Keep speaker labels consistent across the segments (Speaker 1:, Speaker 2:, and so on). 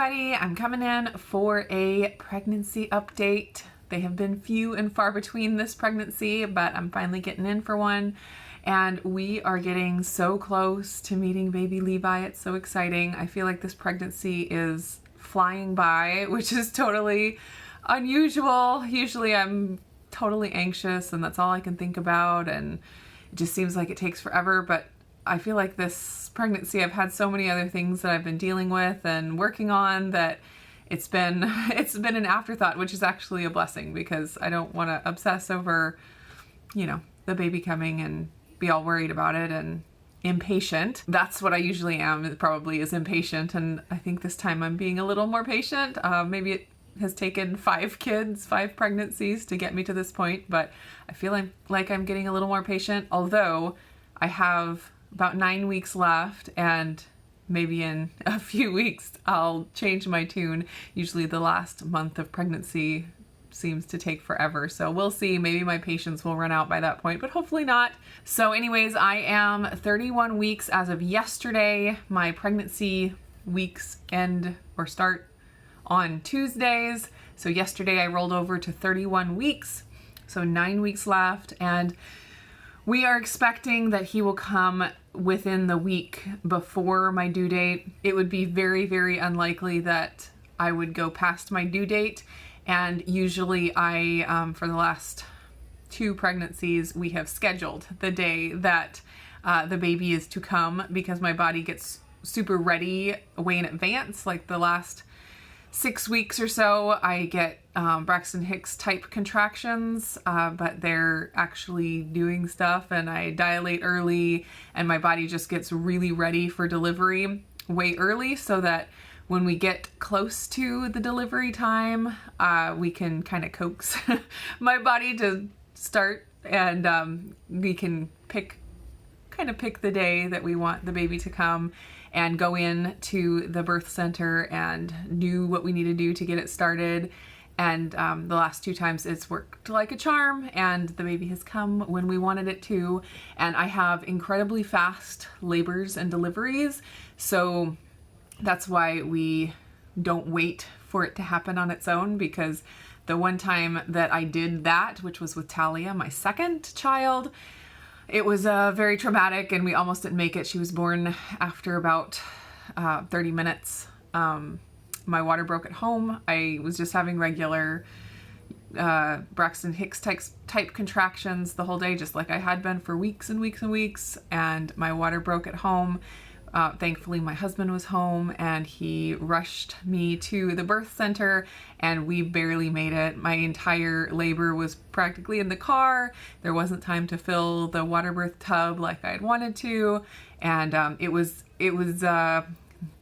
Speaker 1: everybody, I'm coming in for a pregnancy update. They have been few and far between this pregnancy, but I'm finally getting in for one. And we are getting so close to meeting baby Levi. It's so exciting. I feel like this pregnancy is flying by, which is totally unusual. Usually I'm totally anxious and that's all I can think about, and it just seems like it takes forever. But I feel like this pregnancy, I've had so many other things that I've been dealing with and working on that it's been an afterthought, which is actually a blessing because I don't want to obsess over, the baby coming and be all worried about it and impatient. That's what I usually am, probably is impatient. And I think this time I'm being a little more patient. Maybe it has taken 5 pregnancies to get me to this point, but I feel like I'm getting a little more patient, although I have about 9 weeks left, and maybe in a few weeks I'll change my tune. Usually the last month of pregnancy seems to take forever, so we'll see. Maybe my patience will run out by that point, but hopefully not. So anyways, I am 31 weeks as of yesterday. My pregnancy weeks end or start on Tuesdays. So yesterday I rolled over to 31 weeks, so 9 weeks left, and we are expecting that he will come within the week before my due date. It would be very, very unlikely that I would go past my due date. And usually I, for the last 2 pregnancies, we have scheduled the day that the baby is to come because my body gets super ready way in advance. Like the last 6 weeks or so, I get Braxton Hicks type contractions, but they're actually doing stuff, and I dilate early and my body just gets really ready for delivery way early so that when we get close to the delivery time, we can kind of coax my body to start, and we can pick the day that we want the baby to come and go in to the birth center and do what we need to do to get it started. And the last 2 times it's worked like a charm, and the baby has come when we wanted it to. And I have incredibly fast labors and deliveries, so that's why we don't wait for it to happen on its own, because the one time that I did that, which was with Talia, my second child, it was very traumatic and we almost didn't make it. She was born after about 30 minutes. My water broke at home. I was just having regular Braxton Hicks type contractions the whole day, just like I had been for weeks and weeks and weeks, and my water broke at home. Thankfully, my husband was home and he rushed me to the birth center, and we barely made it. My entire labor was practically in the car. There wasn't time to fill the water birth tub like I had wanted to, and it was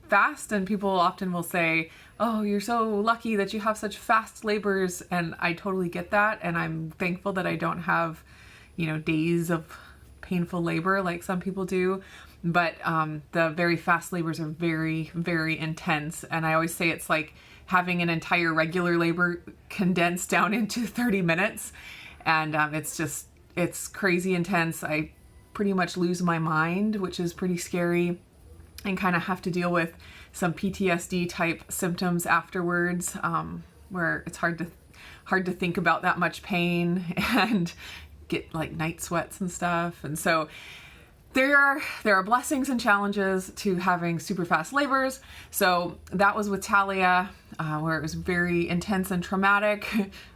Speaker 1: fast. And people often will say, "Oh, you're so lucky that you have such fast labors," and I totally get that, and I'm thankful that I don't have, days of painful labor like some people do. But the very fast labors are very, very intense. And I always say it's like having an entire regular labor condensed down into 30 minutes. And it's crazy intense. I pretty much lose my mind, which is pretty scary, and kind of have to deal with some PTSD type symptoms afterwards, where it's hard to think about that much pain and get like night sweats and stuff. And so there are blessings and challenges to having super fast labors. So that was with Talia, where it was very intense and traumatic.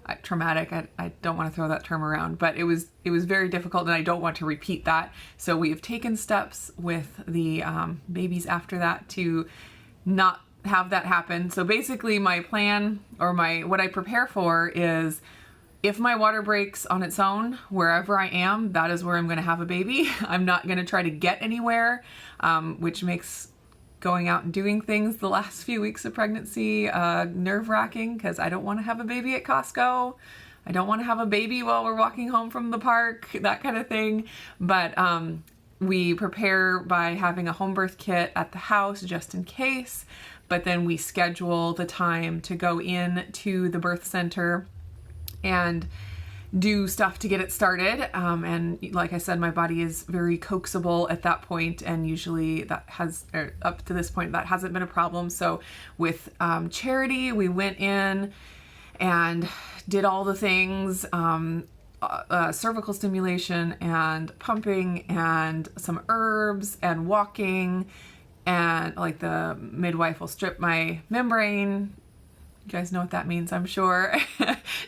Speaker 1: I don't want to throw that term around, but it was very difficult, and I don't want to repeat that. So we have taken steps with the babies after that to not have that happen. So basically my plan, or what I prepare for, is if my water breaks on its own, wherever I am, that is where I'm going to have a baby. I'm not going to try to get anywhere, which makes going out and doing things the last few weeks of pregnancy nerve-wracking, because I don't want to have a baby at Costco. I don't want to have a baby while we're walking home from the park, that kind of thing. But we prepare by having a home birth kit at the house just in case, but then we schedule the time to go in to the birth center and do stuff to get it started. And like I said, my body is very coaxable at that point, and usually that has, or up to this point, that hasn't been a problem. So with Charity, we went in and did all the things, cervical stimulation and pumping and some herbs and walking, and like the midwife will strip my membrane. You guys know what that means, I'm sure.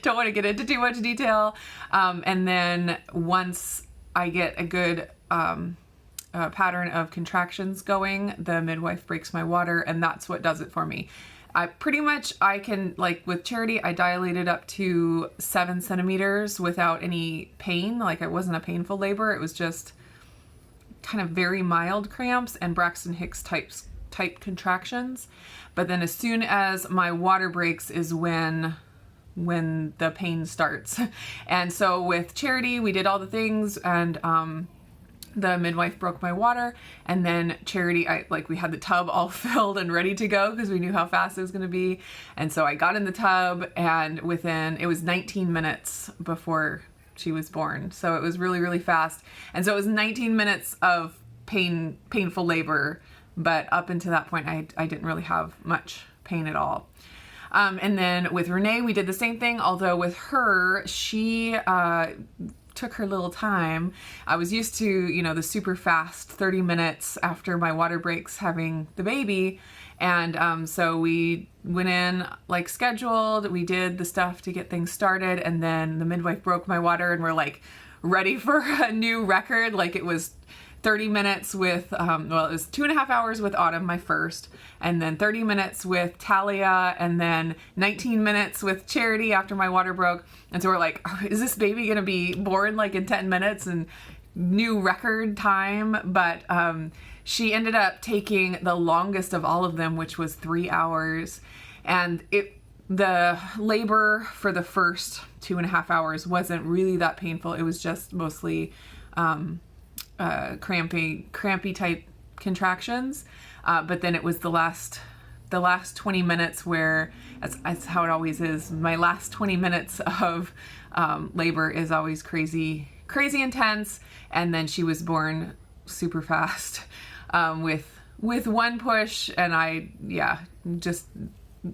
Speaker 1: Don't want to get into too much detail. And then once I get a good pattern of contractions going, the midwife breaks my water, and that's what does it for me. I can, like with Charity, I dilated up to 7 centimeters without any pain. Like, it wasn't a painful labor. It was just kind of very mild cramps and Braxton Hicks type contractions. But then as soon as my water breaks is when the pain starts. And so with Charity, we did all the things, and the midwife broke my water, and then Charity, we had the tub all filled and ready to go because we knew how fast it was going to be. And so I got in the tub, and it was 19 minutes before she was born. So it was really, really fast. And so it was 19 minutes of painful labor. But up until that point, I didn't really have much pain at all. And then with Renee, we did the same thing, although with her, she took her little time. I was used to, the super fast 30 minutes after my water breaks having the baby. And so we went in like scheduled, we did the stuff to get things started, and then the midwife broke my water, and we're like ready for a new record. Like, it was 30 minutes with, it was 2.5 hours with Autumn, my first, and then 30 minutes with Talia, and then 19 minutes with Charity after my water broke. And so we're like, is this baby gonna be born like in 10 minutes and new record time? But she ended up taking the longest of all of them, which was 3 hours. And the labor for the first 2.5 hours wasn't really that painful. It was just mostly crampy type contractions, but then it was the last 20 minutes where that's how it always is. My last 20 minutes of labor is always crazy intense, and then she was born super fast with one push, and just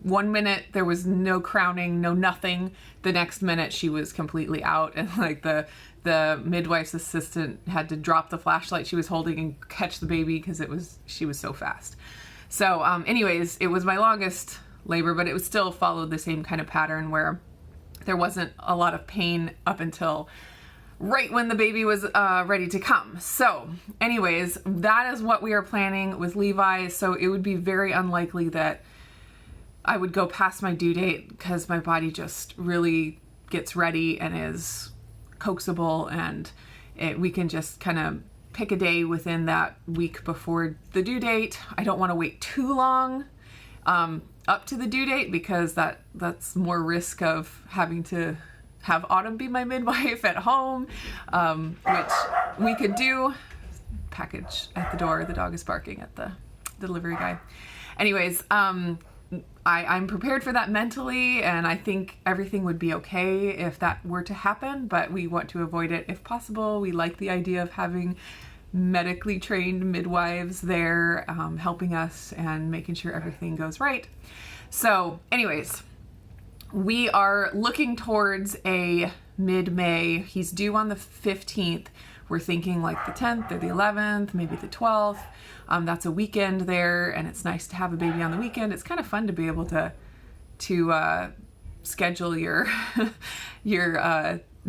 Speaker 1: 1 minute there was no crowning, no nothing. The next minute she was completely out, and like the midwife's assistant had to drop the flashlight she was holding and catch the baby because she was so fast. So anyways, it was my longest labor, but it was still followed the same kind of pattern where there wasn't a lot of pain up until right when the baby was ready to come. So anyways, that is what we are planning with Levi. So it would be very unlikely that I would go past my due date, because my body just really gets ready and is coaxable, and we can just kind of pick a day within that week before the due date. I don't want to wait too long up to the due date, because that's more risk of having to have Autumn be my midwife at home, which we could do. Package at the door. The dog is barking at the delivery guy. Anyways, I'm prepared for that mentally, and I think everything would be okay if that were to happen, but we want to avoid it if possible. We like the idea of having medically trained midwives there helping us and making sure everything goes right. So anyways, we are looking towards a mid-May. He's due on the 15th. We're thinking like the 10th or the 11th, maybe the 12th. That's a weekend there, and it's nice to have a baby on the weekend. It's kind of fun to be able to schedule your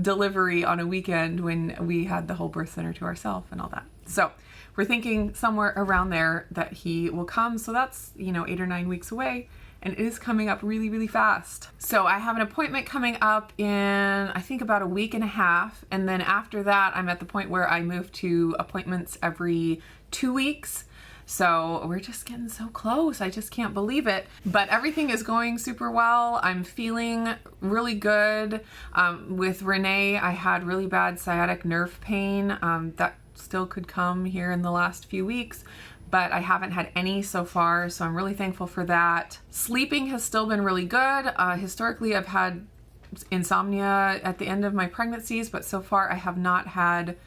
Speaker 1: delivery on a weekend when we had the whole birth center to ourselves and all that. So we're thinking somewhere around there that he will come. So that's 8 or 9 weeks away, and it is coming up really, really fast. So I have an appointment coming up in, I think, about a week and a half. And then after that, I'm at the point where I move to appointments every 2 weeks. So we're just getting so close. I just can't believe it. But everything is going super well. I'm feeling really good. With Renee, I had really bad sciatic nerve pain. That still could come here in the last few weeks, but I haven't had any so far, so I'm really thankful for that. Sleeping has still been really good. Historically, I've had insomnia at the end of my pregnancies, but so far I have not had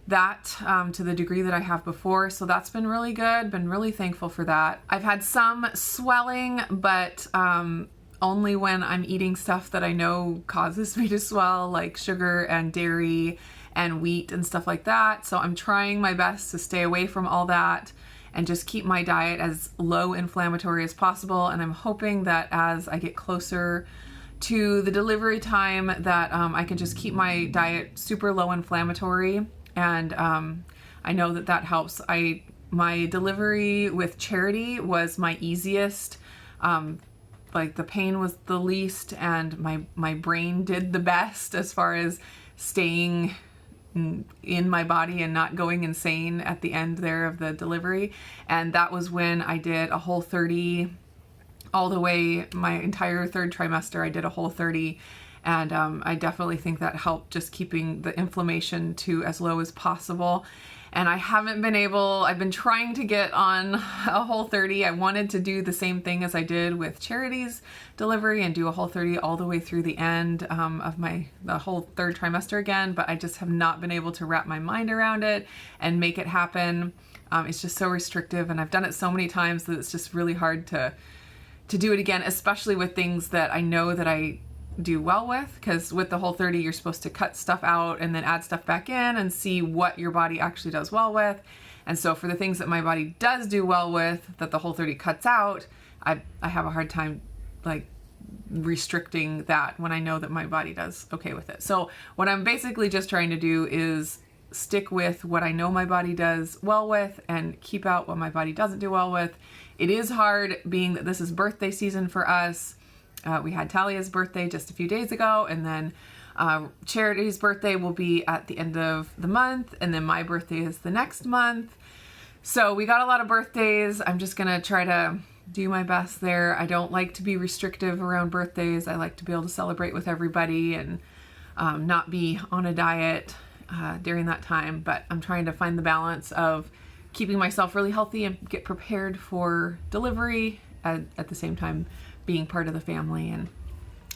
Speaker 1: that to the degree that I have before. So that's been really good. Been really thankful for that. I've had some swelling, but only when I'm eating stuff that I know causes me to swell, like sugar and dairy and wheat and stuff like that. So I'm trying my best to stay away from all that and just keep my diet as low inflammatory as possible. And I'm hoping that as I get closer to the delivery time that I can just keep my diet super low inflammatory. And I know that that helps. My delivery with Charity was my easiest. Like the pain was the least, and my brain did the best as far as staying in my body and not going insane at the end there of the delivery. And that was when I did a whole 30 all the way. My entire third trimester I did a whole 30, and I definitely think that helped just keeping the inflammation to as low as possible. And I haven't been able, I've been trying to get on a whole 30. I wanted to do the same thing as I did with Charity's delivery and do a whole 30 all the way through the end of the whole third trimester again, but I just have not been able to wrap my mind around it and make it happen. It's just so restrictive, and I've done it so many times that it's just really hard to do it again, especially with things that I know that I do well with, because with the whole 30 you're supposed to cut stuff out and then add stuff back in and see what your body actually does well with. And so for the things that my body does do well with that the whole 30 cuts out, I have a hard time like restricting that when I know that my body does okay with it. So what I'm basically just trying to do is stick with what I know my body does well with and keep out what my body doesn't do well with. It is hard being that this is birthday season for us. We had Talia's birthday just a few days ago, and then Charity's birthday will be at the end of the month, and then my birthday is the next month. So we got a lot of birthdays. I'm just gonna try to do my best there. I don't like to be restrictive around birthdays. I like to be able to celebrate with everybody and not be on a diet during that time, but I'm trying to find the balance of keeping myself really healthy and get prepared for delivery at the same time being part of the family and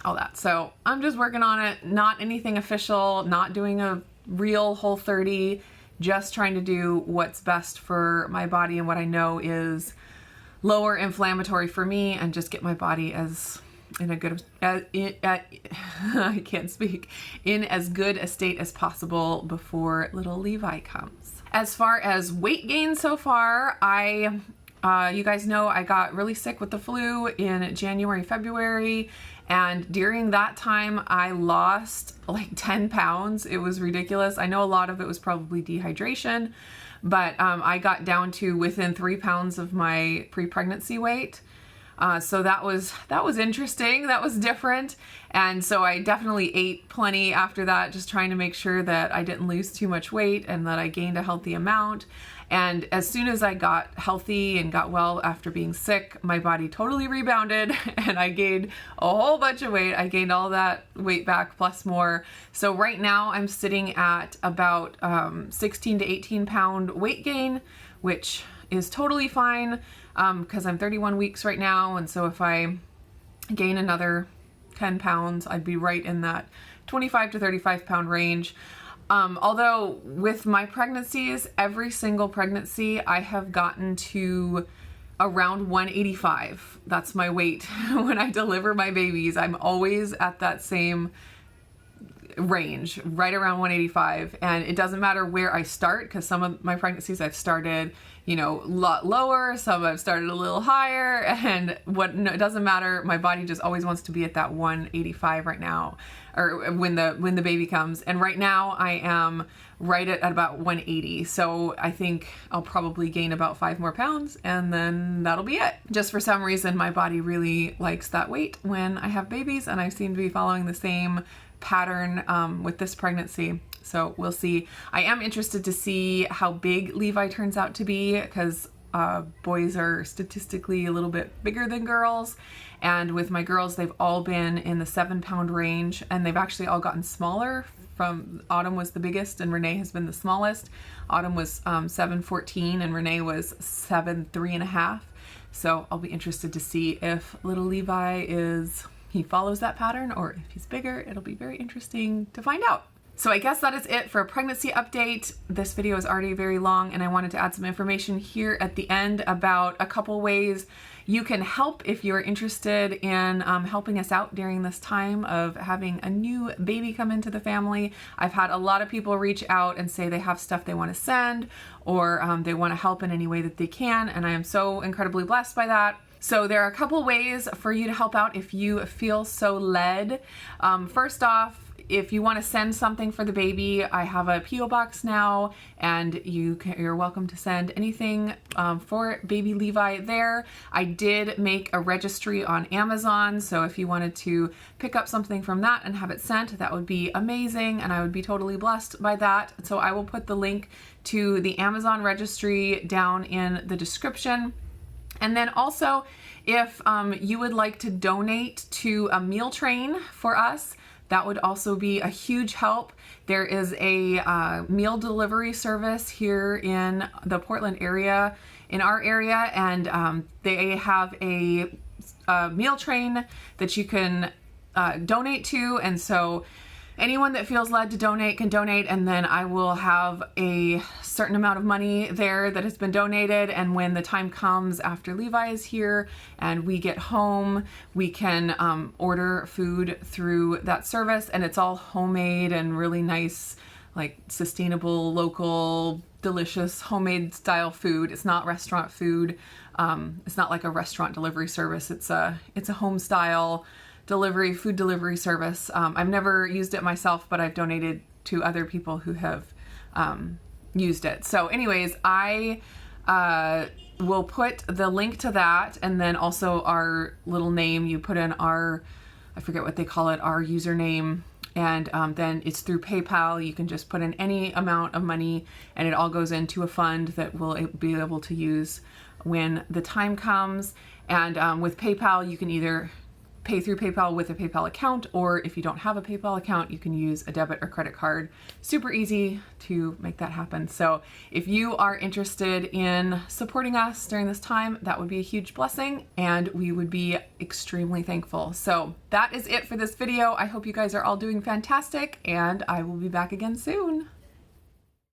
Speaker 1: all that. So I'm just working on it. Not anything official, not doing a real whole 30, just trying to do what's best for my body and what I know is lower inflammatory for me, and just get my body as in a good I can't speak, in as good a state as possible before little Levi comes. As far as weight gain so far, you guys know I got really sick with the flu in January, February, and during that time I lost like 10 pounds. It was ridiculous. I know a lot of it was probably dehydration, but I got down to within 3 pounds of my pre-pregnancy weight. So that was interesting. That was different. And so I definitely ate plenty after that, just trying to make sure that I didn't lose too much weight and that I gained a healthy amount. And as soon as I got healthy and got well after being sick, my body totally rebounded and I gained a whole bunch of weight. I gained all that weight back plus more. So right now I'm sitting at about 16 to 18 pound weight gain, which is totally fine because I'm 31 weeks right now. And so if I gain another 10 pounds, I'd be right in that 25 to 35 pound range. Although with my pregnancies, every single pregnancy, I have gotten to around 185. That's my weight when I deliver my babies. I'm always at that same range, right around 185. And it doesn't matter where I start, because some of my pregnancies I've started, a lot lower, some I've started a little higher, and it doesn't matter. My body just always wants to be at that 185 right now, or when the baby comes. And right now I am right at about 180. So I think I'll probably gain about 5 more pounds and then that'll be it. Just for some reason, my body really likes that weight when I have babies, and I seem to be following the same pattern with this pregnancy. So we'll see. I am interested to see how big Levi turns out to be, because boys are statistically a little bit bigger than girls. And with my girls, they've all been in the 7 pound range, and they've actually all gotten smaller. From Autumn was the biggest and Renee has been the smallest. Autumn was 7'14" and Renee was 7'3.5". So I'll be interested to see if little Levi is, he follows that pattern, or if he's bigger, it'll be very interesting to find out. So I guess that is it for a pregnancy update. This video is already very long, and I wanted to add some information here at the end about a couple ways you can help if you're interested in helping us out during this time of having a new baby come into the family. I've had a lot of people reach out and say they have stuff they want to send, or they want to help in any way that they can, and I am so incredibly blessed by that. So there are a couple ways for you to help out if you feel so led. First off, if you want to send something for the baby, I have a P.O. box now, and you're welcome to send anything for Baby Levi there. I did make a registry on Amazon, so if you wanted to pick up something from that and have it sent, that would be amazing, and I would be totally blessed by that. So I will put the link to the Amazon registry down in the description. And then also, if you would like to donate to a meal train for us, that would also be a huge help. There is a meal delivery service here in the Portland area, in our area, and they have a meal train that you can donate to, and so anyone that feels led to donate can donate, and then I will have a certain amount of money there that has been donated, and when the time comes after Levi is here and we get home, we can order food through that service, and it's all homemade and really nice, like sustainable, local, delicious, homemade style food. It's not restaurant food. It's not like a restaurant delivery service. It's a home style food delivery service. I've never used it myself, but I've donated to other people who have used it. So anyways, I will put the link to that, and then also our little name. You put in our, I forget what they call it, our username, and then it's through PayPal. You can just put in any amount of money, and it all goes into a fund that we'll be able to use when the time comes. And with PayPal, you can either pay through PayPal with a PayPal account, or if you don't have a PayPal account, you can use a debit or credit card. Super easy to make that happen. So if you are interested in supporting us during this time, that would be a huge blessing, and we would be extremely thankful. So that is it for this video. I hope you guys are all doing fantastic, and I will be back again soon.